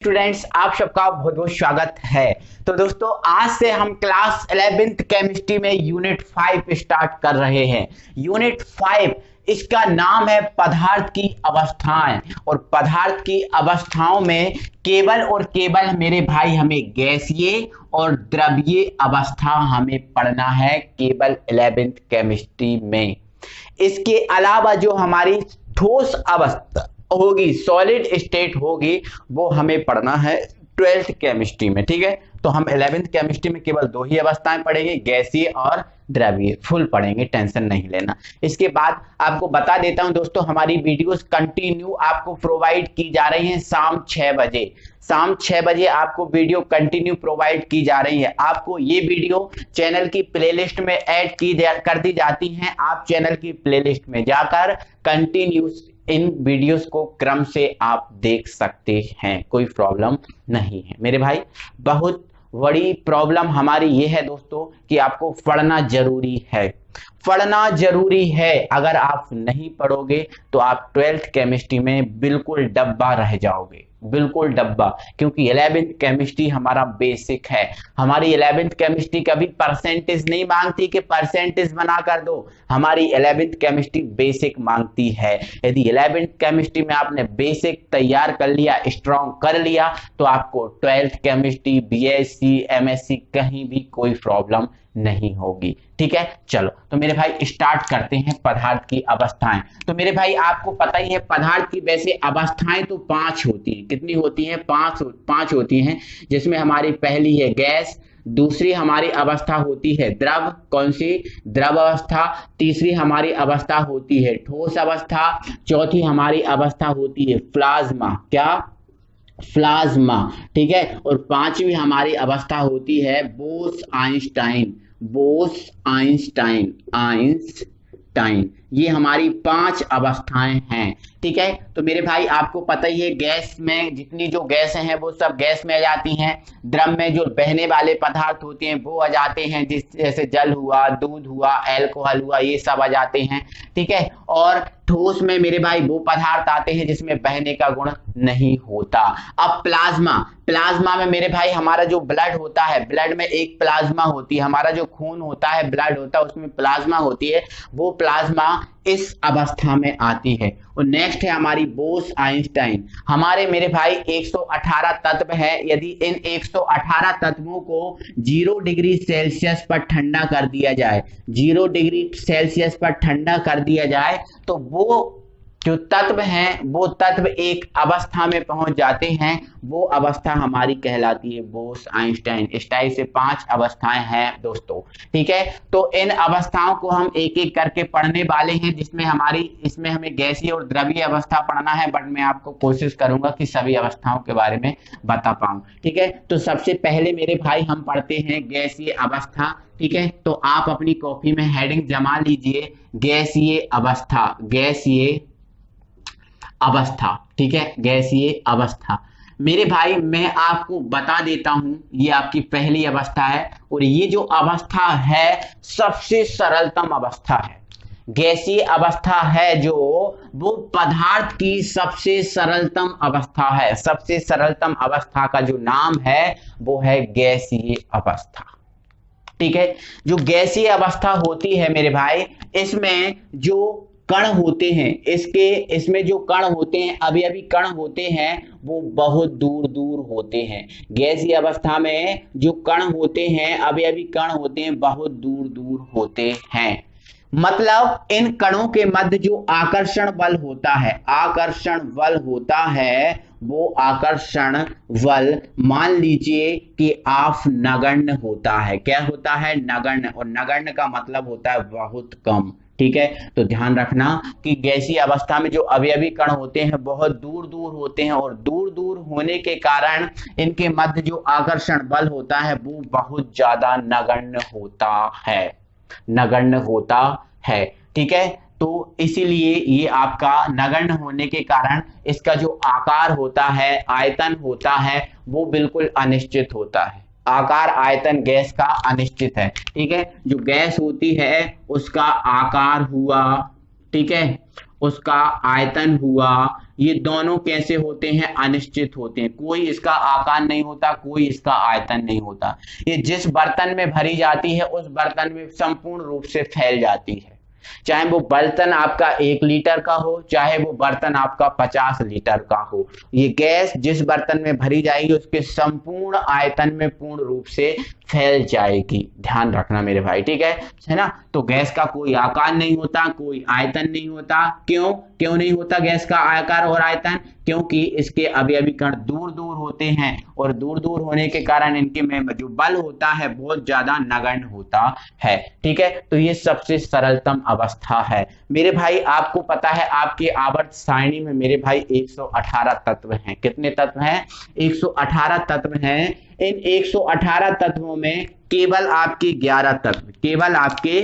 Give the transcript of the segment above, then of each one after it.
Students, आप सबका बहुत बहुत स्वागत है। तो दोस्तों, आज से हम क्लास 11th केमिस्ट्री में यूनिट 5 स्टार्ट कर रहे हैं। यूनिट 5 इसका नाम है पदार्थ की अवस्थाएं। और पदार्थ की अवस्थाओं में केवल और केवल मेरे भाई हमें गैसीय और द्रवीय अवस्था हमें पढ़ना है केवल 11th केमिस्ट्री में। इसके अलावा जो हमारी ठोस अवस्था होगी, सॉलिड स्टेट होगी, वो हमें पढ़ना है 12th केमिस्ट्री में। ठीक है, तो हम 11th केमिस्ट्री में केवल दो ही अवस्थाएं पढ़ेंगे, गैसीय और द्रवीय। फुल पढ़ेंगे, टेंशन नहीं लेना। इसके बाद आपको बता देता हूं दोस्तों, हमारी वीडियोस कंटिन्यू आपको प्रोवाइड की जा रही हैं शाम 6 बजे। शाम 6 बजे आपको वीडियो कंटिन्यू प्रोवाइड की जा रही है। आपको ये वीडियो चैनल की प्लेलिस्ट में ऐड कर दी जाती हैं। आप चैनल की प्लेलिस्ट में जाकर कंटिन्यूस इन वीडियोस को क्रम से आप देख सकते हैं, कोई प्रॉब्लम नहीं है मेरे भाई। बहुत बड़ी प्रॉब्लम हमारी ये है दोस्तों कि आपको पढ़ना जरूरी है, पढ़ना जरूरी है। अगर आप नहीं पढ़ोगे तो आप 12th केमिस्ट्री में बिल्कुल डब्बा रह जाओगे, बिल्कुल डब्बा। क्योंकि 11th केमिस्ट्री हमारा बेसिक है। हमारी 11th केमिस्ट्री कभी परसेंटेज नहीं मांगती कि परसेंटेज बना कर दो। हमारी 11th केमिस्ट्री बेसिक मांगती है। यदि 11th केमिस्ट्री में आपने बेसिक तैयार कर लिया, स्ट्रॉन्ग कर लिया, तो आपको 12th केमिस्ट्री, बीएससी, एमएससी कहीं भी कोई प्रॉब्लम नहीं होगी। ठीक है, चलो तो मेरे भाई स्टार्ट करते हैं पदार्थ की अवस्थाएं। तो मेरे भाई आपको पता ही है पदार्थ की वैसे अवस्थाएं तो 5 होती हैं। कितनी होती हैं? 5 होती हैं, जिसमें हमारी पहली है गैस, दूसरी हमारी अवस्था होती है द्रव। कौन सी? द्रव अवस्था। तीसरी हमारी अवस्था होती है ठोस अवस्था। चौथी हमारी अवस्था होती है प्लाज्मा। क्या? प्लाज्मा। ठीक है, और पांचवी हमारी अवस्था होती है Bose Einstein. Bose Einstein, Einstein. ये हमारी 5 अवस्थाएं हैं। ठीक है, तो मेरे भाई आपको पता ही है गैस में जितनी जो गैसें हैं वो सब गैस में आ जाती हैं। द्रव में जो बहने वाले पदार्थ होते हैं वो आ जाते हैं, जैसे जल हुआ, दूध हुआ, अल्कोहल हुआ, ये सब आ जाते हैं। ठीक है, और ठोस में मेरे भाई वो पदार्थ आते हैं जिसमें बहने का गुण नहीं होता। अब प्लाज्मा, प्लाज्मा में मेरे भाई हमारा जो ब्लड होता है, ब्लड में एक प्लाज्मा होती है। हमारा जो खून होता है, ब्लड होता है, उसमें प्लाज्मा होती है। वो प्लाज्मा इस अवस्था में आती है। और नेक्स्ट है हमारी बोस आइंस्टाइन। हमारे मेरे भाई 118 तत्व है। यदि इन 118 तत्वों को 0 डिग्री सेल्सियस पर ठंडा कर दिया जाए, 0 डिग्री सेल्सियस पर ठंडा कर दिया जाए, तो वो जो तत्व हैं वो तत्व एक अवस्था में पहुंच जाते हैं। वो अवस्था हमारी कहलाती है बोस आइंस्टाइन। इस टाइप से 5 अवस्थाएं हैं दोस्तों। ठीक है, तो इन अवस्थाओं को हम एक एक करके पढ़ने वाले हैं, जिसमें इसमें हमें गैसीय और द्रवीय अवस्था पढ़ना है, बट मैं आपको कोशिश करूंगा कि सभी अवस्थाओं के बारे में बता पाऊं। ठीक है, तो सबसे पहले मेरे भाई हम पढ़ते हैं गैसीय अवस्था। ठीक है, तो आप अपनी कॉपी में हेडिंग जमा लीजिए, गैसीय अवस्था, गैसीय अवस्था। ठीक है, गैसीय अवस्था। मेरे भाई मैं आपको बता देता हूं, ये आपकी पहली अवस्था है, और ये जो अवस्था है सबसे सरलतम अवस्था है। गैसीय अवस्था है जो वो पदार्थ की सबसे सरलतम अवस्था है। सबसे सरलतम अवस्था का जो नाम है वो है गैसीय अवस्था। ठीक है, जो गैसीय अवस्था होती है मेरे भाई, इसमें जो कण होते हैं, इसमें जो कण होते हैं, अभी अभी कण होते हैं, वो बहुत दूर दूर होते हैं। गैसीय अवस्था में जो कण होते हैं, अभी अभी कण होते हैं, बहुत दूर दूर होते हैं। मतलब इन कणों के मध्य जो आकर्षण बल होता है, आकर्षण बल होता है, वो आकर्षण बल मान लीजिए कि आप नगण्य होता है। क्या होता है? नगण्य। और नगण्य का मतलब होता है बहुत कम। ठीक है, तो ध्यान रखना कि गैसीय अवस्था में जो अवयवी कण होते हैं बहुत दूर दूर होते हैं, और दूर दूर होने के कारण इनके मध्य जो आकर्षण बल होता है वो बहुत ज्यादा नगण्य होता है, नगण्य होता है। ठीक है, तो इसीलिए ये आपका नगण्य होने के कारण इसका जो आकार होता है, आयतन होता है, वो बिल्कुल अनिश्चित होता है। आकार आयतन गैस का अनिश्चित है। ठीक है, जो गैस होती है उसका आकार हुआ, ठीक है, उसका आयतन हुआ, ये दोनों कैसे होते हैं? अनिश्चित होते हैं। कोई इसका आकार नहीं होता, कोई इसका आयतन नहीं होता। ये जिस बर्तन में भरी जाती है उस बर्तन में संपूर्ण रूप से फैल जाती है, चाहे वो बर्तन आपका 1 लीटर का हो, चाहे वो बर्तन आपका 50 लीटर का हो। ये गैस जिस बर्तन में भरी जाएगी उसके संपूर्ण आयतन में पूर्ण रूप से फैल जाएगी। ध्यान रखना मेरे भाई, ठीक है ना। तो गैस का कोई आकार नहीं होता, कोई आयतन नहीं होता। क्यों नहीं होता गैस का आकार और आयतन? क्योंकि इसके अवयवी कण दूर दूर होते हैं, और दूर दूर होने के कारण इनके में जो बल होता है बहुत ज्यादा नगण्य होता है, ठीक है। तो ये सबसे सरलतम अवस्था है मेरे भाई। आपको पता है आपकी आवर्त सारणी में मेरे भाई 118 तत्व हैं। कितने तत्व हैं? 118 तत्व हैं। इन 118 तत्वों में केवल आपके 11 तत्व, केवल आपके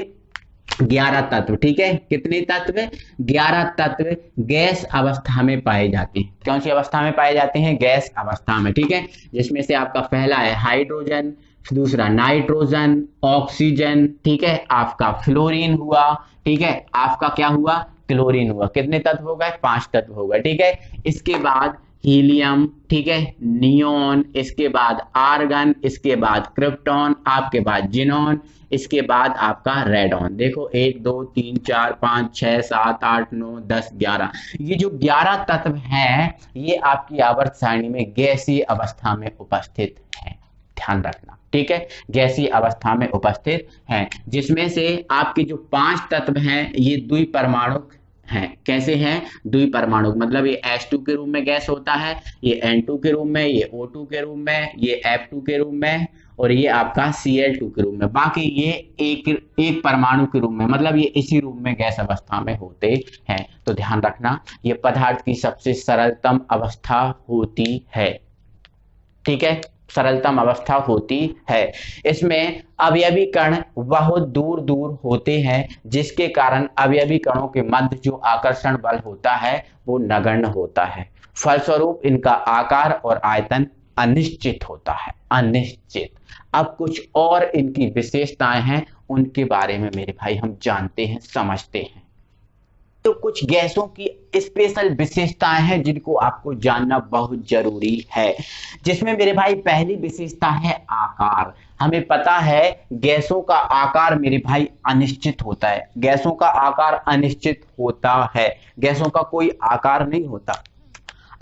11 तत्व, ठीक है। कितने तत्व? 11 तत्व गैस अवस्था में पाए जाते हैं। कौन सी अवस्था में पाए जाते हैं? गैस अवस्था में, ठीक है। जिसमें से आपका पहला है हाइड्रोजन, दूसरा नाइट्रोजन, ऑक्सीजन, ठीक है, आपका फ्लोरीन हुआ, ठीक है, आपका क्या हुआ? क्लोरीन हुआ। कितने तत्व हो गए? 5 तत्व हो गए, ठीक है। इसके बाद हीलियम, ठीक है, नियोन, इसके बाद आर्गन, इसके बाद क्रिप्टॉन, आपके बाद जिनॉन, इसके बाद आपका रेडॉन। देखो 1 2 3 4 5 6 7 8 9 10 11, ये जो 11 तत्व हैं ये आपकी आवर्त सारणी में गैसीय अवस्था में उपस्थित है। ध्यान रखना, ठीक है, गैसीय अवस्था में उपस्थित हैं। जिसमें से आपके जो 5 तत्व हैं ये द्विपरमाणुक हैं। कैसे हैं? द्विपरमाणुक, मतलब ये H2 के रूप में गैस होता है, ये N2 के रूप में, ये O2 के रूप में, ये F2 के रूप में, और ये आपका Cl2 के रूप में। बाकी ये एक परमाणु के रूप में, मतलब ये इसी रूप में गैस अवस्था में होते हैं। तो ध्यान रखना ये पदार्थ की सबसे सरलतम अवस्था होती है, ठीक है, सरलतम अवस्था होती है। इसमें अवयवी कण बहुत दूर दूर होते हैं, जिसके कारण अवयवी कणों के मध्य जो आकर्षण बल होता है वो नगण्य होता है। फलस्वरूप इनका आकार और आयतन अनिश्चित होता है, अनिश्चित। अब कुछ और इनकी विशेषताएं हैं, उनके बारे में मेरे भाई हम जानते हैं, समझते हैं। तो कुछ गैसों की स्पेशल विशेषताएं हैं जिनको आपको जानना बहुत जरूरी है। जिसमें मेरे भाई पहली विशेषता है आकार। हमें पता है गैसों का आकार मेरे भाई अनिश्चित होता है, गैसों का आकार अनिश्चित होता है, गैसों का कोई आकार नहीं होता।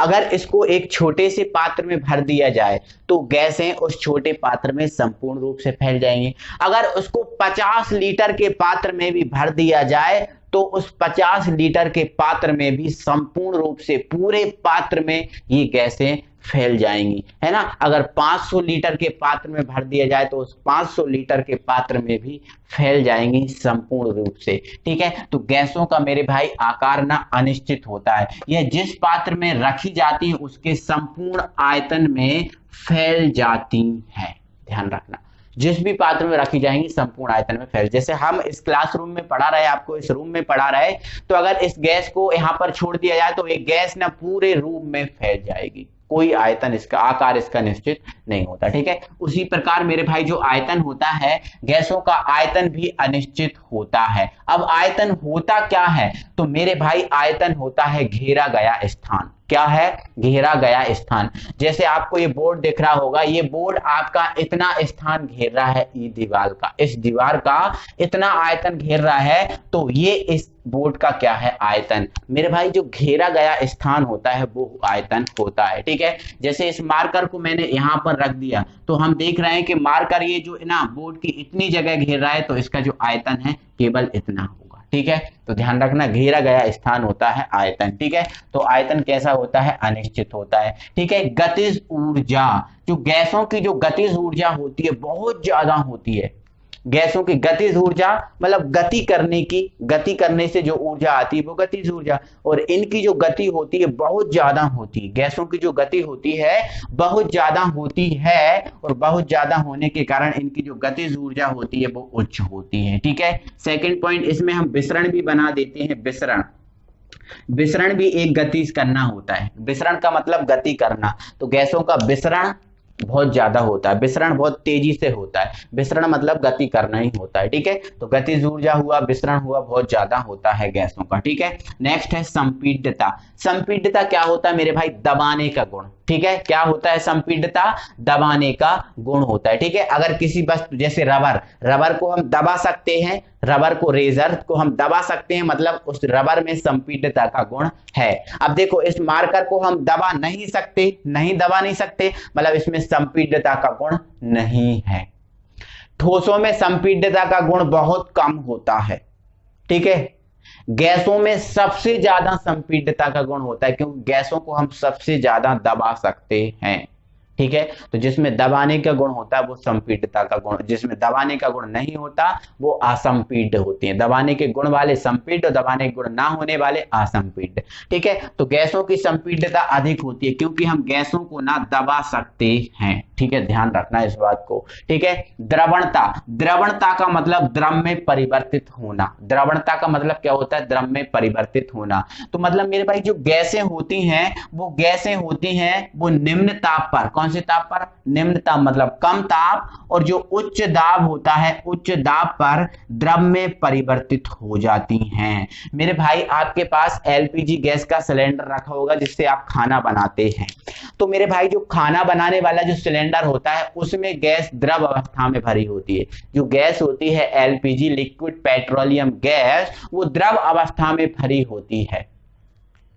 अगर इसको एक छोटे से पात्र में भर दिया जाए तो गैसें उस छोटे पात्र में संपूर्ण रूप से फैल जाएंगी। अगर उसको 50 लीटर के पात्र में भी भर दिया जाए तो उस 50 लीटर के पात्र में भी संपूर्ण रूप से पूरे पात्र में ये गैसें फैल जाएंगी, है ना। अगर 500 लीटर के पात्र में भर दिया जाए तो उस 500 लीटर के पात्र में भी फैल जाएंगी संपूर्ण रूप से, ठीक है। तो गैसों का मेरे भाई आकार ना अनिश्चित होता है, यह जिस पात्र में रखी जाती है उसके संपूर्ण आयतन में फैल जाती है। ध्यान रखना, जिस भी पात्र में रखी जाएंगी संपूर्ण आयतन में फैल। जैसे हम इस क्लासरूम में पढ़ा रहे, आपको इस रूम में पढ़ा रहे, तो अगर इस गैस को यहाँ पर छोड़ दिया जाए तो एक गैस ना पूरे रूम में फैल जाएगी, कोई आयतन इसका आकार इसका निश्चित नहीं होता, ठीक है। उसी प्रकार मेरे भाई जो आयतन होता है, गैसों का आयतन भी अनिश्चित होता है। अब आयतन होता क्या है? तो मेरे भाई आयतन होता है घेरा गया स्थान। क्या है? घेरा गया स्थान। जैसे आपको ये बोर्ड दिख रहा होगा, ये बोर्ड आपका इतना स्थान घेर रहा है, ये दीवार का, इस दीवार का इतना आयतन घेर रहा है, तो ये इस बोर्ड का क्या है? आयतन। मेरे भाई जो घेरा गया स्थान होता है वो आयतन होता है, ठीक है। जैसे इस मार्कर को मैंने यहाँ पर रख दिया तो हम देख रहे हैं कि मार्कर ये जो ना बोर्ड की इतनी जगह घेर रहा है, तो इसका जो आयतन है केवल इतना होगा, ठीक है। तो ध्यान रखना घेरा गया स्थान होता है आयतन, ठीक है। तो आयतन कैसा होता है? अनिश्चित होता है, ठीक है। गतिज ऊर्जा, जो गैसों की जो गतिज ऊर्जा होती है बहुत ज्यादा होती है। गैसों की गतिज ऊर्जा मतलब गति करने की, गति करने से जो ऊर्जा आती है वो गतिज ऊर्जा, और इनकी जो गति होती है बहुत ज्यादा होती है। गैसों की जो गति होती है बहुत ज्यादा होती है, और बहुत ज्यादा होने के कारण इनकी जो गतिज ऊर्जा होती है वो उच्च होती है, ठीक है। सेकंड पॉइंट, इसमें हम विसरण भी बना देते हैं। विसरण, विसरण भी एक गति करना होता है। विसरण का मतलब गति करना। तो गैसों का विसरण बहुत ज्यादा होता है, विसरण बहुत तेजी से होता है। विसरण मतलब गति करना ही होता है, ठीक है। तो गतिज ऊर्जा हुआ, विसरण हुआ, बहुत ज्यादा होता है गैसों का, ठीक है। नेक्स्ट है संपीड्यता। संपीड्यता क्या होता है मेरे भाई? दबाने का गुण, ठीक है। क्या होता है संपीड्यता? दबाने का गुण होता है, ठीक है। अगर किसी वस्तु जैसे रबर, रबर को हम दबा सकते हैं, रबर को, रेजर को हम दबा सकते हैं, मतलब उस रबर में संपीड्यता का गुण है। अब देखो इस मार्कर को हम दबा नहीं सकते, नहीं दबा नहीं सकते, मतलब इसमें संपीड्यता का गुण नहीं है। ठोसों में संपीड्यता का गुण बहुत कम होता है, ठीक है। गैसों में सबसे ज्यादा संपीड्यता का गुण होता है, क्योंकि गैसों को हम सबसे ज्यादा दबा सकते हैं, ठीक है। तो जिसमें दबाने का गुण होता है वो संपीड्यता का गुण, जिसमें दबाने का गुण नहीं होता वो असंपीड्य होती है। दबाने के गुण वाले संपीड्य, दबाने के गुण ना होने वाले असंपीड्य, ठीक है। तो गैसों की संपीड्यता अधिक होती है क्योंकि हम गैसों को ना दबा सकते हैं, ठीक है। ध्यान रखना इस बात को, ठीक है। द्रवणता, द्रवणता का मतलब द्रव में परिवर्तित होना। द्रवणता का मतलब क्या होता है? द्रव में परिवर्तित होना। तो मतलब मेरे भाई जो गैसें होती हैं वो गैसें होती हैं वो निम्न ताप पर, कौन से ताप पर? निम्न ताप मतलब कम ताप, और जो उच्च दाब होता है उच्च दाब पर द्रव में परिवर्तित हो जाती हैं। मेरे भाई आपके पास एलपीजी गैस का सिलेंडर रखा होगा जिससे आप खाना बनाते हैं। तो मेरे भाई जो खाना बनाने वाला जो सिलेंडर होता है उसमें गैस द्रव अवस्था में भरी होती है। जो गैस होती है एलपीजी, लिक्विड पेट्रोलियम गैस, वो द्रव अवस्था में भरी होती है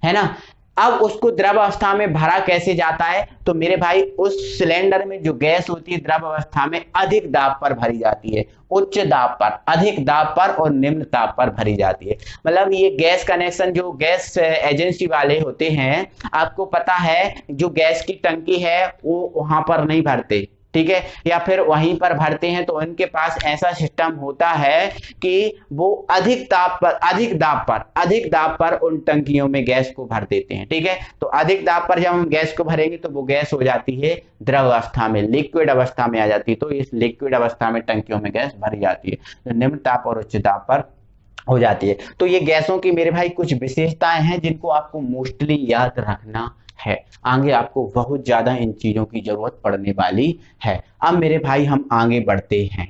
ना। अब उसको द्रव अवस्था में भरा कैसे जाता है? तो मेरे भाई उस सिलेंडर में जो गैस होती है द्रव अवस्था में अधिक दाब पर भरी जाती है, उच्च दाब पर, अधिक दाब पर और निम्न ताप पर भरी जाती है। मतलब ये गैस कनेक्शन जो गैस एजेंसी वाले होते हैं, आपको पता है जो गैस की टंकी है वो वहां पर नहीं भरते, ठीक है, या फिर वहीं पर भरते हैं, तो उनके पास ऐसा सिस्टम होता है कि वो अधिक ताप पर, अधिक दाब पर उन टंकियों में गैस को भर देते हैं, ठीक है। तो अधिक दाब पर जब हम गैस को भरेंगे तो वो गैस हो जाती है द्रव अवस्था में, लिक्विड अवस्था में आ जाती है। तो इस लिक्विड अवस्था में टंकियों में गैस भरी जाती है, तो निम्न ताप और उच्च ताप पर हो जाती है। तो ये गैसों की मेरे भाई कुछ विशेषताएं हैं जिनको आपको मोस्टली याद रखना है। आगे आपको बहुत ज्यादा इन चीजों की जरूरत पड़ने वाली है। अब मेरे भाई हम आगे बढ़ते हैं।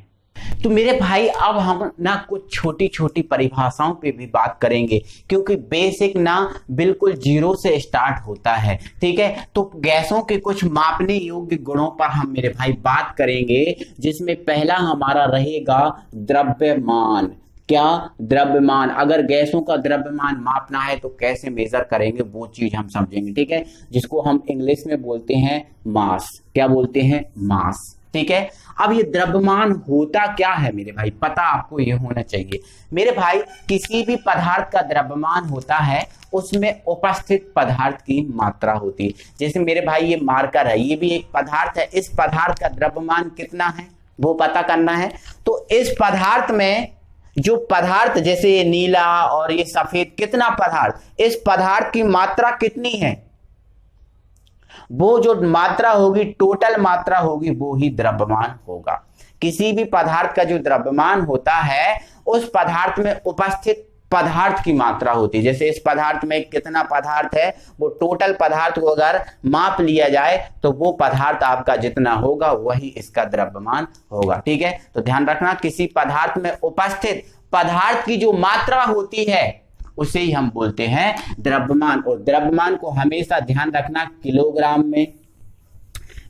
तो मेरे भाई अब हम ना कुछ छोटी छोटी परिभाषाओं पे भी बात करेंगे, क्योंकि बेसिक ना बिल्कुल जीरो से स्टार्ट होता है, ठीक है। तो गैसों के कुछ मापने योग्य गुणों पर हम मेरे भाई बात करेंगे, जिसमें पहला हमारा रहेगा द्रव्यमान। क्या? द्रव्यमान। अगर गैसों का द्रव्यमान मापना है तो कैसे मेजर करेंगे वो चीज हम समझेंगे, ठीक है, जिसको हम इंग्लिश में बोलते हैं मास। क्या बोलते हैं? मास, ठीक है। अब ये द्रव्यमान होता क्या है मेरे भाई, पता आपको ये होना चाहिए। मेरे भाई किसी भी पदार्थ का द्रव्यमान होता है उसमें उपस्थित पदार्थ की मात्रा होती है। जैसे मेरे भाई ये मार्कर है, ये भी एक पदार्थ है, इस पदार्थ का द्रव्यमान कितना है वो पता करना है। तो इस पदार्थ में जो पदार्थ, जैसे ये नीला और ये सफेद, कितना पदार्थ, इस पदार्थ की मात्रा कितनी है, वो जो मात्रा होगी, टोटल मात्रा होगी, वो ही द्रव्यमान होगा। किसी भी पदार्थ का जो द्रव्यमान होता है उस पदार्थ में उपस्थित पदार्थ की मात्रा होती है। जैसे इस पदार्थ में कितना पदार्थ है, वो टोटल पदार्थ को अगर माप लिया जाए तो वो पदार्थ आपका जितना होगा वही इसका द्रव्यमान होगा, ठीक है। तो ध्यान रखना, किसी पदार्थ में उपस्थित पदार्थ की जो मात्रा होती है उसे ही हम बोलते हैं द्रव्यमान। और द्रव्यमान को हमेशा ध्यान रखना किलोग्राम में,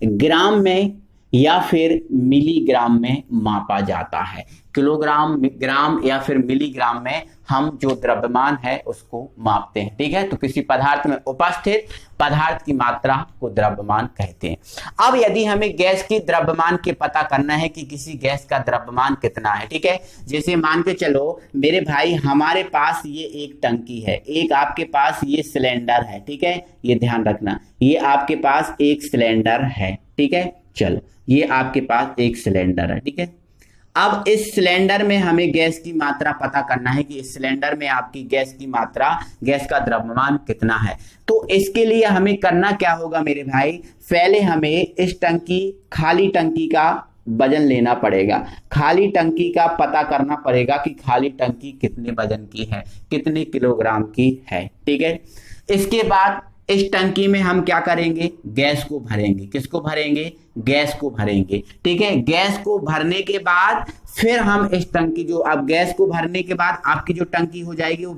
ग्राम में या फिर मिलीग्राम में मापा जाता है। किलोग्राम, ग्राम या फिर मिलीग्राम में हम जो द्रव्यमान है उसको मापते हैं, ठीक है। तो किसी पदार्थ में उपस्थित पदार्थ की मात्रा को द्रव्यमान कहते हैं। अब यदि हमें गैस की द्रव्यमान के पता करना है कि किसी गैस का द्रव्यमान कितना है, ठीक है। जैसे मान के चलो मेरे भाई हमारे पास ये एक टंकी है, एक आपके पास ये सिलेंडर है, ठीक है। ये ध्यान रखना, ये आपके पास एक सिलेंडर है, ठीक है। चलो ये आपके पास एक सिलेंडर है, ठीक है। अब इस सिलेंडर में हमें गैस की मात्रा पता करना है कि इस सिलेंडर में आपकी गैस की मात्रा, गैस का द्रव्यमान कितना है। तो इसके लिए हमें करना क्या होगा मेरे भाई, पहले हमें इस टंकी, खाली टंकी का वजन लेना पड़ेगा। खाली टंकी का पता करना पड़ेगा कि खाली टंकी कितने वजन की है, कितने किलोग्राम की है, ठीक है। इसके बाद इस टंकी में हम क्या करेंगे, गैस को भरेंगे। किसको भरेंगे, गैस को भरेंगे। ठीक है, गैस को भरने के बाद फिर हम इस टंकी जो, अब गैस को भरने के बाद आपकी जो टंकी हो जाएगी वो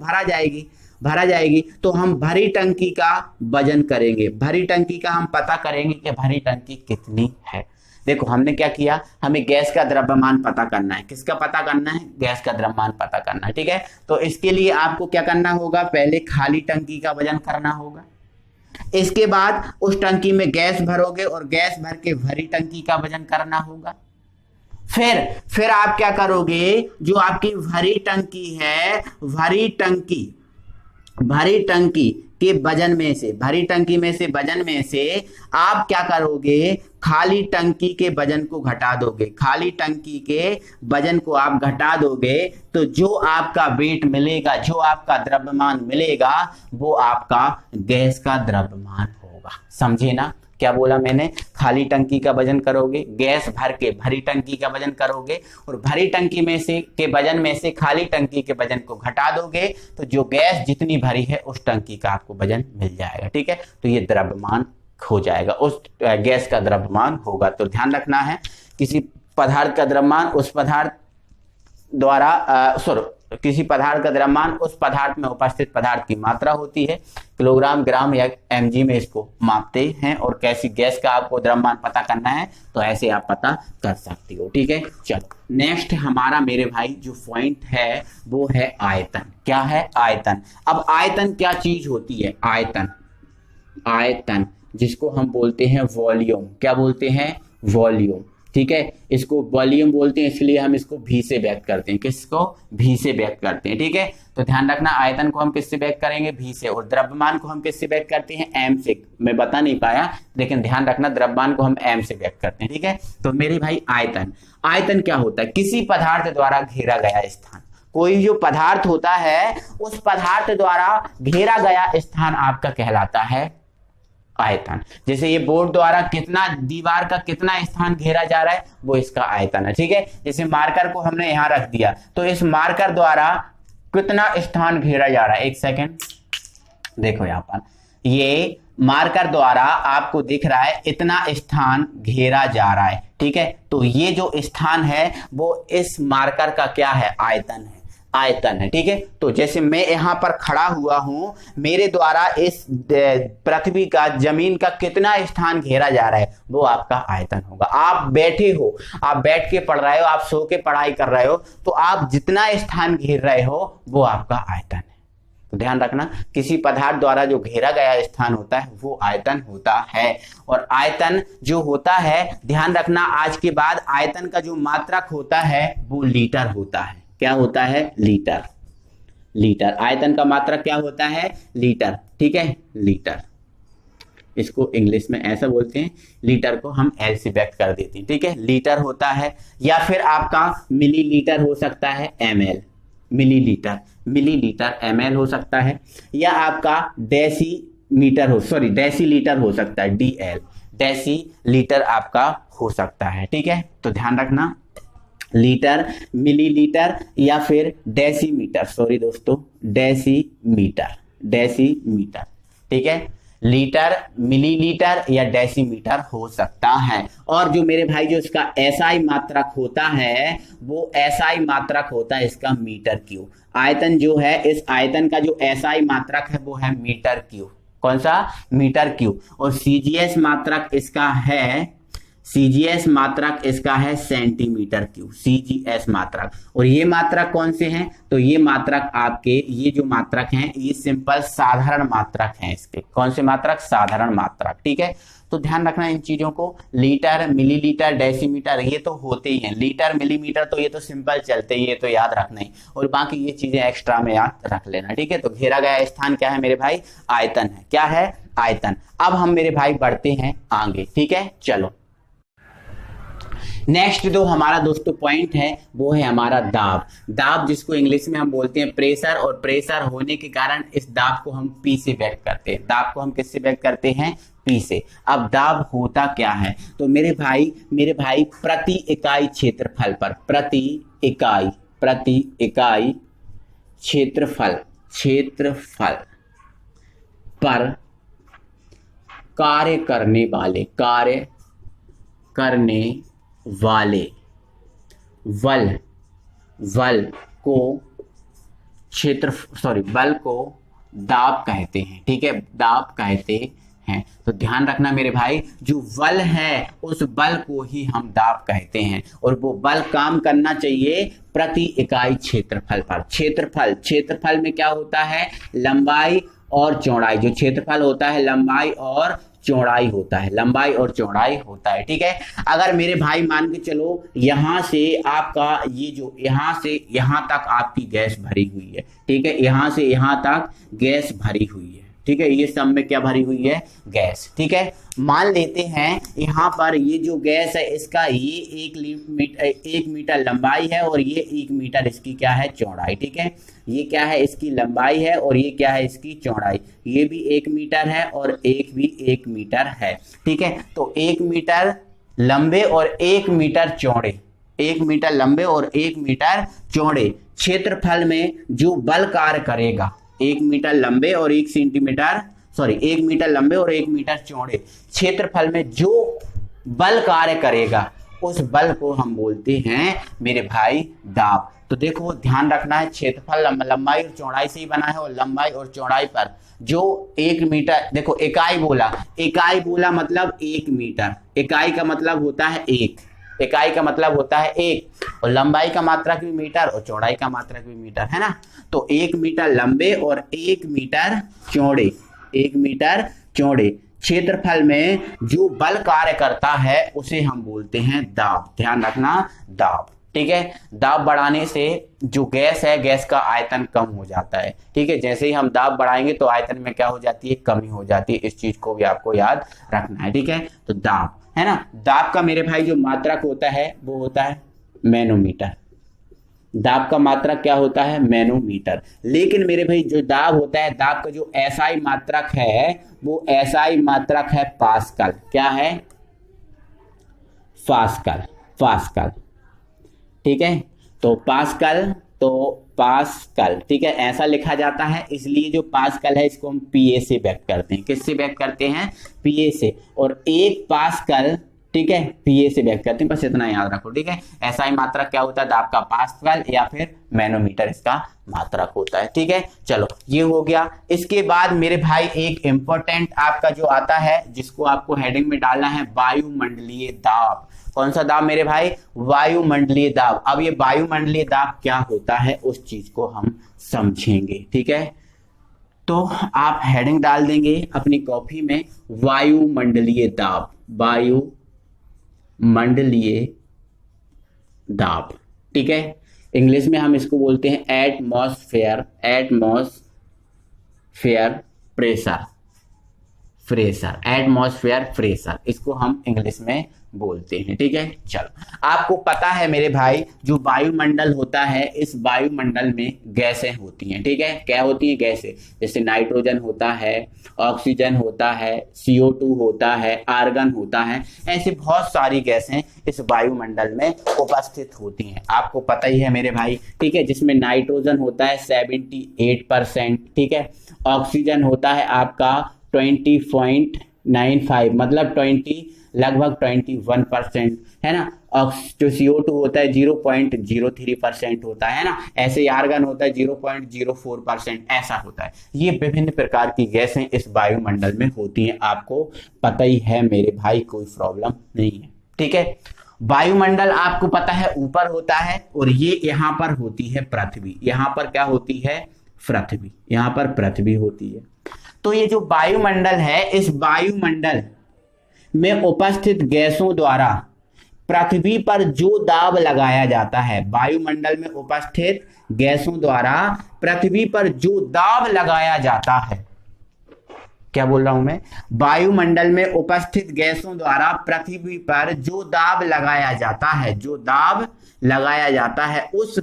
भरा जाएगी तो हम भरी टंकी का वजन करेंगे। भरी टंकी का हम पता करेंगे कि भरी टंकी कितनी है। देखो हमने क्या किया, हमें गैस का द्रव्यमान पता करना है। किसका पता करना है, गैस का द्रव्यमान पता करना है। ठीक है, तो इसके लिए आपको क्या करना होगा, पहले खाली टंकी का वजन करना होगा। इसके बाद उस टंकी में गैस भरोगे और गैस भर के भरी टंकी का वजन करना होगा। फिर आप क्या करोगे, जो आपकी भरी टंकी है, भरी टंकी के वजन में से, भरी टंकी में से वजन में से आप क्या करोगे, खाली टंकी के वजन को घटा दोगे। खाली टंकी के वजन को आप घटा दोगे तो जो आपका वेट मिलेगा, जो आपका द्रव्यमान मिलेगा, वो आपका गैस का द्रव्यमान होगा। समझे ना क्या बोला मैंने, खाली टंकी का वजन करोगे, गैस भर के भरी टंकी का वजन करोगे और भरी टंकी में से के वजन में से खाली टंकी के वजन को घटा दोगे तो जो गैस जितनी भरी है उस टंकी का आपको वजन मिल जाएगा। ठीक है, तो ये द्रव्यमान हो जाएगा, उस गैस का द्रव्यमान होगा। तो ध्यान रखना है, किसी पदार्थ का द्रव्यमान उस पदार्थ द्वारा किसी पदार्थ का द्रव्यमान उस पदार्थ में उपस्थित पदार्थ की मात्रा होती है। किलोग्राम, ग्राम या mg में इसको मापते हैं। और कैसी गैस का आपको द्रव्यमान पता करना है तो ऐसे आप पता कर सकते हो। ठीक है, चलो नेक्स्ट हमारा मेरे भाई जो पॉइंट है वो है आयतन। क्या है, आयतन। अब आयतन क्या चीज होती है, आयतन जिसको हम बोलते हैं वॉल्यूम। क्या बोलते हैं, वॉल्यूम। ठीक है, इसको वॉल्यूम बोलते हैं, इसलिए हम इसको भी से व्यक्त करते हैं। किसको, भी से व्यक्त करते हैं। ठीक है, तो ध्यान रखना, आयतन को हम किससे व्यक्त करेंगे, भी से। और द्रव्यमान को हम किससे व्यक्त करते हैं, एम से। मैं बता नहीं पाया लेकिन ध्यान रखना, द्रव्यमान को हम एम से व्यक्त करते हैं। ठीक है, तो मेरे भाई आयतन क्या होता है, किसी पदार्थ द्वारा घेरा गया स्थान। कोई जो पदार्थ होता है उस पदार्थ द्वारा घेरा गया स्थान आपका कहलाता है आयतन। जैसे ये बोर्ड द्वारा कितना, दीवार का कितना स्थान घेरा जा रहा है वो इसका आयतन है। ठीक है, जैसे मार्कर को हमने यहां रख दिया तो इस मार्कर द्वारा कितना स्थान घेरा जा रहा है। एक सेकेंड, देखो यहां पर ये मार्कर द्वारा आपको दिख रहा है इतना स्थान घेरा जा रहा है। ठीक है, तो ये जो स्थान है वो इस मार्कर का क्या है, आयतन है। ठीक है, तो जैसे मैं यहां पर खड़ा हुआ हूं, मेरे द्वारा इस पृथ्वी का, जमीन का कितना स्थान घेरा जा रहा है वो आपका आयतन होगा। आप बैठे हो, आप बैठ के पढ़ रहे हो, आप सो के पढ़ाई कर रहे हो, तो आप जितना स्थान घेर रहे हो वो आपका आयतन है। तो ध्यान रखना, किसी पदार्थ द्वारा जो घेरा गया स्थान होता है वो आयतन होता है। और आयतन जो होता है, ध्यान रखना, आज के बाद आयतन का जो मात्रक होता है वो लीटर होता है। क्या होता है, लीटर। आयतन का मात्रक क्या होता है, लीटर। ठीक है, लीटर, इसको इंग्लिश में ऐसा बोलते हैं, लीटर को हम एल से व्यक्त कर देते हैं। ठीक है, लीटर होता है, या फिर आपका मिलीलीटर हो सकता है, ml, मिलीलीटर ml हो सकता है, या आपका डेसीलीटर हो सकता है, dl, डेसीलीटर आपका हो सकता है। ठीक है, तो ध्यान रखना, लीटर, मिलीलीटर या फिर डेसीमीटर, डेसीमीटर। ठीक है, लीटर, मिलीलीटर या डेसीमीटर हो सकता है। और जो मेरे भाई जो इसका SI मात्रक होता है वो SI मात्रक होता है इसका मीटर क्यूब। आयतन जो है, इस आयतन का जो SI मात्रक है वो है मीटर क्यूब। कौन सा, मीटर क्यूब। और CGS मात्रक इसका है सेंटीमीटर क्यूब, CGS मात्रक। और ये मात्रक कौन से हैं, तो ये मात्रक आपके, ये जो मात्रक हैं ये सिंपल साधारण मात्रक हैं इसके। कौन से मात्रक, साधारण मात्रक। ठीक है, तो ध्यान रखना इन चीजों को, लीटर, मिलीलीटर, डेसीमीटर ये तो होते ही हैं। लीटर, मिलीमीटर तो ये तो सिंपल चलते ही, ये तो याद रखना ही, और बाकी ये चीजें एक्स्ट्रा में याद रख लेना। ठीक है, तो घेरा गया स्थान क्या है मेरे भाई, आयतन है। क्या है, आयतन। अब हम मेरे भाई बढ़ते हैं आगे। ठीक है, चलो नेक्स्ट जो हमारा दोस्तों पॉइंट है वो है हमारा दाब, जिसको इंग्लिश में हम बोलते हैं प्रेशर। और प्रेशर होने के कारण इस दाब को हम पी से व्यक्त करते हैं। दाब को हम किससे व्यक्त करते हैं, पी से। अब दाब होता क्या है, तो मेरे भाई प्रति इकाई क्षेत्रफल पर, प्रति इकाई क्षेत्रफल पर कार्य करने वाले, कार्य करने वाले बल, बल को क्षेत्र बल को दाब कहते हैं। ठीक है, दाब कहते हैं। तो ध्यान रखना मेरे भाई, जो बल है उस बल को ही हम दाब कहते हैं, और वो बल काम करना चाहिए प्रति इकाई क्षेत्रफल पर। क्षेत्रफल, क्षेत्रफल में क्या होता है, लंबाई और चौड़ाई। जो क्षेत्रफल होता है लंबाई और चौड़ाई होता है, लंबाई और चौड़ाई होता है। ठीक है, अगर मेरे भाई मान के चलो यहां से आपका ये जो यहां से यहां तक आपकी गैस भरी हुई है, ठीक है, यहां से यहां तक गैस भरी हुई है, ठीक है, ये सब में क्या भरी हुई है, गैस। ठीक है, मान लेते हैं यहाँ पर ये जो गैस है इसका ये 1 मीटर लंबाई है और ये 1 मीटर इसकी क्या है, चौड़ाई। ठीक है, ये क्या है, इसकी लंबाई है और ये क्या है, इसकी चौड़ाई। ये भी 1 मीटर है और एक भी 1 मीटर है। ठीक है, तो 1 मीटर लंबे और 1 मीटर चौड़े, 1 मीटर लंबे और 1 मीटर चौड़े क्षेत्रफल में जो बल कार्य करेगा, 1 मीटर लंबे और 1 मीटर लंबे और 1 मीटर चौड़े क्षेत्रफल में जो बल कार्य करेगा उस बल को हम बोलते हैं मेरे भाई दाब। तो देखो ध्यान रखना है, क्षेत्रफल लंबाई और चौड़ाई से ही बना है, और लंबाई और चौड़ाई पर जो 1 मीटर, देखो इकाई बोला मतलब 1 मीटर, इकाई का मतलब होता है 1, इकाई का मतलब होता है 1, और लंबाई का मात्रक भी मीटर और चौड़ाई का मात्रक भी मीटर, है ना। तो 1 मीटर लंबे और 1 मीटर चौड़े, 1 मीटर चौड़े क्षेत्रफल में जो बल कार्य करता है उसे हम बोलते हैं दाब। ध्यान रखना, दाब। ठीक है, दाब बढ़ाने से जो गैस है, गैस का आयतन कम हो जाता है। ठीक है, जैसे ही हम दाब बढ़ाएंगे तो आयतन में क्या हो जाती है, कमी हो जाती है। इस चीज को भी आपको याद रखना है। ठीक है, तो दाब है ना, दाब का मेरे भाई जो मात्रक होता है वो होता है मैनोमीटर। दाब का मात्रक क्या होता है, मैनोमीटर। लेकिन मेरे भाई जो दाब होता है, दाब का जो एसआई मात्रक है वो एसआई मात्रक है पास्कल। क्या है, पास्कल, पास्कल। ठीक है, तो पास्कल, ठीक है, ऐसा लिखा जाता है। इसलिए जो पास्कल है इसको हम पीए से व्यक्त करते हैं। किससे व्यक्त करते हैं, पीए से। और 1 पास्कल, ठीक है, पीए से व्यक्त करते हैं, बस इतना याद रखो। ठीक है, एसआई मात्रक क्या होता है, दाब का पास्कल या फिर मैनोमीटर इसका मात्रक होता है। ठीक है, चलो ये हो गया। इसके बाद मेरे भाई एक इंपॉर्टेंट आपका जो आता है जिसको आपको हेडिंग में डालना है, वायुमंडलीय दाब। कौन सा दाब मेरे भाई, वायुमंडलीय दाब। अब ये वायुमंडलीय दाब क्या होता है उस चीज को हम समझेंगे। ठीक है, तो आप हेडिंग डाल देंगे अपनी कॉपी में, वायुमंडलीय दाब, वायुमंडलीय दाब। ठीक है, इंग्लिश में हम इसको बोलते हैं atmosphere, atmosphere pressure, atmosphere pressure, इसको हम इंग्लिश में बोलते हैं। ठीक है, चलो आपको पता है मेरे भाई जो वायुमंडल होता है, इस वायुमंडल में गैसें होती हैं। ठीक है, क्या होती हैं, गैसें, जैसे नाइट्रोजन होता है, ऑक्सीजन होता है, CO2 होता है, आर्गन होता है, ऐसे बहुत सारी गैसें इस वायुमंडल में उपस्थित होती हैं। आपको पता ही है मेरे भाई। ठीक है, जिसमें नाइट्रोजन होता है 78%, ठीक है, ऑक्सीजन होता है आपका 20.95, मतलब 20 लगभग 21%, है ना। जो CO2 होता है 0.03% होता है ना। ऐसे आर्गन होता है 0.04%, ऐसा होता है। ये विभिन्न प्रकार की गैसें इस वायुमंडल में होती हैं। आपको पता ही है मेरे भाई, कोई प्रॉब्लम नहीं है। ठीक है, वायुमंडल आपको पता है ऊपर होता है, और ये यहाँ पर होती है पृथ्वी। यहाँ पर क्या होती है, पृथ्वी, यहाँ पर पृथ्वी होती है। तो ये जो वायुमंडल है, इस वायुमंडल में उपस्थित गैसों द्वारा पृथ्वी पर जो दाब लगाया जाता है, वायुमंडल में उपस्थित गैसों द्वारा पृथ्वी पर जो दाब लगाया जाता है, क्या बोल रहा हूं मैं, वायुमंडल में उपस्थित गैसों द्वारा पृथ्वी पर जो दाब लगाया जाता है, जो दाब लगाया जाता है, उस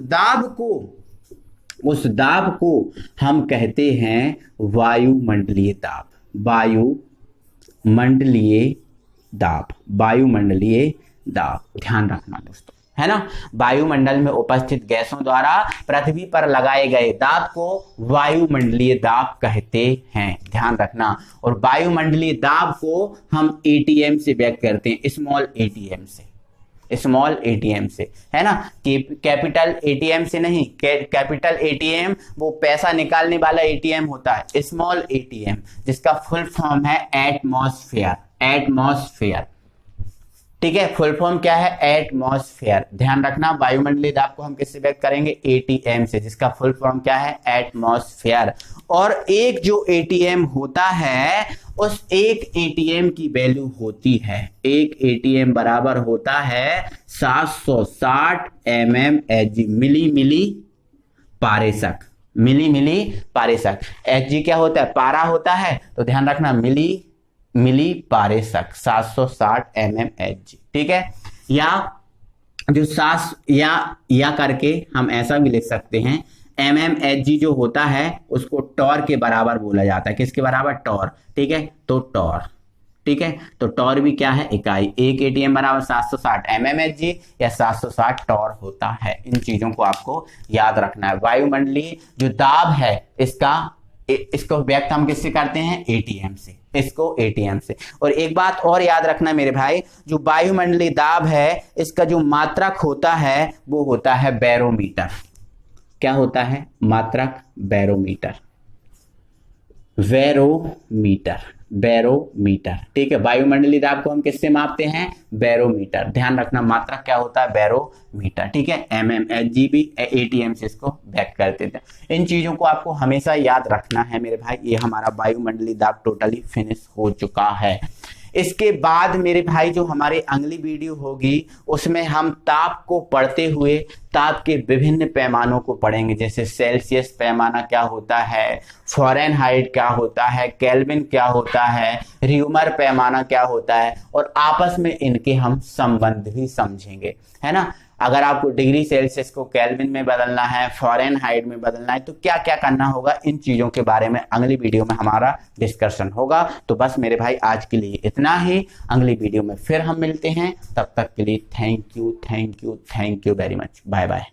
दाब को हम कहते हैं वायुमंडलीय दाब, वायुमंडलीय दाब, वायुमंडलीय दाब। ध्यान रखना दोस्तों, है ना। वायुमंडल में उपस्थित गैसों द्वारा पृथ्वी पर लगाए गए दाब को वायुमंडलीय दाब कहते हैं, ध्यान रखना। और वायुमंडलीय दाब को हम एटीएम से व्यक्त करते हैं, स्मॉल एटीएम से, स्मॉल एटीएम से, है ना। कैपिटल एटीएम से नहीं, कैपिटल एटीएम वो पैसा निकालने वाला एटीएम होता है, स्मॉल एटीएम जिसका फुल फॉर्म है एटमॉस्फेयर, एटमॉस्फेयर, ठीक है। फुल फॉर्म क्या है, एटमॉस्फेयर, ध्यान रखना। वायुमंडलीय दाब को हम किससे व्यक्त करेंगे, एटीएम से, जिसका फुल फॉर्म क्या है, एटमॉस्फेयर। और एक जो एटीएम होता है, उस एक एटीएम की वैल्यू होती है, एक एटीएम बराबर होता है 760 mmHg, मिली पारेसक, मिली पारेसक। Hg क्या होता है, पारा होता है, तो ध्यान रखना मिली पारेसक, 760 mmHg, ठीक है। या जो या करके हम ऐसा भी लिख सकते हैं, mmHg जो होता है उसको टॉर के बराबर बोला जाता है, किसके बराबर, टॉर, ठीक है। तो टॉर, ठीक है, तो टॉर भी क्या है, इकाई। एक एटीएम बराबर 760 mmHg या 760 टॉर होता है। इन चीजों को आपको याद रखना है। वायुमंडलीय जो दाब है इसको व्यक्त हम किससे करते हैं, एटीएम से, इसको एटीएम से। और एक बात और याद रखना मेरे भाई, जो वायुमंडलीय दाब है इसका जो मात्रक होता है वो होता है बैरोमीटर। क्या होता है, मात्रक, बैरोमीटर, बैरोमीटर, ठीक है। वायुमंडलीय दाब को हम किससे मापते हैं, बैरोमीटर, ध्यान रखना। मात्रक क्या होता है, बैरोमीटर, ठीक है। mmHg भी एटीएम से इसको व्यक्त करते थे। इन चीजों को आपको हमेशा याद रखना है मेरे भाई। ये हमारा वायुमंडलीय दाब टोटली फिनिश हो चुका है। इसके बाद मेरे भाई जो हमारी अगली वीडियो होगी उसमें हम ताप को पढ़ते हुए ताप के विभिन्न पैमानों को पढ़ेंगे, जैसे सेल्सियस पैमाना क्या होता है, फ़ारेनहाइट क्या होता है, केल्विन क्या होता है, रियूमर पैमाना क्या होता है, और आपस में इनके हम संबंध भी समझेंगे, है ना। अगर आपको डिग्री सेल्सियस को केल्विन में बदलना है, फ़ारेनहाइट में बदलना है, तो क्या क्या करना होगा, इन चीज़ों के बारे में अगली वीडियो में हमारा डिस्कशन होगा। तो बस मेरे भाई आज के लिए इतना ही, अगली वीडियो में फिर हम मिलते हैं। तब तक के लिए thank you very much, bye bye.